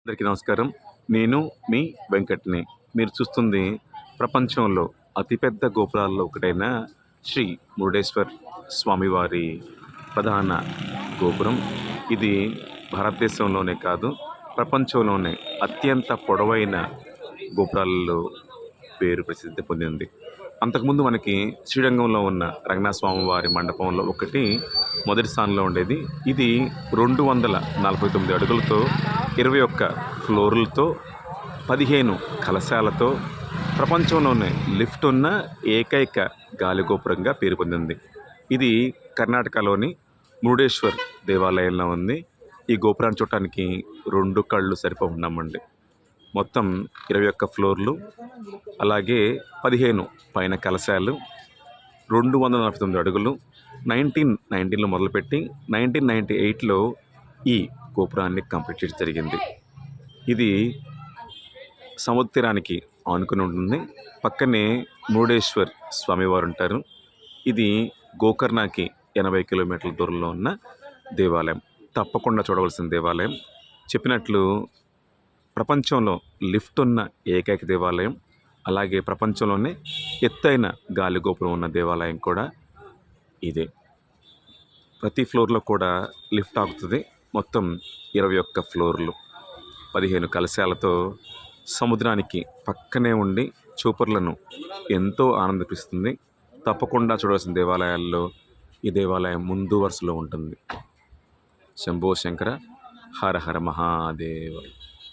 అందరికీ నమస్కారం. నేను మీ వెంకట్‌ని. మీరు చూస్తుంది ప్రపంచంలో అతిపెద్ద గోపురాల్లో ఒకటైన శ్రీ మురుడేశ్వర్ స్వామివారి ప్రధాన గోపురం. ఇది భారతదేశంలోనే కాదు, ప్రపంచంలోనే అత్యంత పొడవైన గోపురాలలో పేరు ప్రసిద్ధి పొందింది. అంతకుముందు మనకి శ్రీరంగంలో ఉన్న రంగనాథ స్వామి వారి మండపంలో ఒకటి మొదటి స్థానంలో ఉండేది. ఇది 249 అడుగులతో, 21 ఫ్లోర్లతో, 15 కలశాలతో ప్రపంచంలోనే లిఫ్ట్ ఉన్న ఏకైక గాలిగోపురంగా పేరు పొందింది. ఇది కర్ణాటకలోని మురుడేశ్వర్ దేవాలయంలో ఉంది. ఈ గోపురాన్ని చూడటానికి 2 కళ్ళు సరిపోతున్నామండి. మొత్తం 21 ఫ్లోర్లు, అలాగే 15 పైన కలశాలు, 249 అడుగులు. 1919లో మొదలుపెట్టి 1998లో ఈ గోపురాన్ని కంప్లీట్ చేయడం జరిగింది. ఇది సముద్ర తీరానికి ఆనుకుని ఉంటుంది. పక్కనే మురుడేశ్వర్ స్వామివారు ఉంటారు. ఇది గోకర్ణకి 80 కిలోమీటర్ల దూరంలో ఉన్న దేవాలయం. తప్పకుండా చూడవలసిన దేవాలయం. చెప్పినట్లు ప్రపంచంలో లిఫ్ట్ ఉన్న ఏకైక దేవాలయం, అలాగే ప్రపంచంలోనే ఎత్తైన గాలిగోపురం ఉన్న దేవాలయం కూడా ఇదే. ప్రతి ఫ్లోర్లో కూడా లిఫ్ట్ ఆగుతుంది. మొత్తం 21 ఫ్లోర్లు, 15 కలశాలతో సముద్రానికి పక్కనే ఉండి చూపర్లను ఎంతో ఆనందిపిస్తుంది. తప్పకుండా చూడవలసిన దేవాలయాల్లో ఈ దేవాలయం ముందు వరుసలో ఉంటుంది. శంభో శంకర, హర హర మహాదేవ.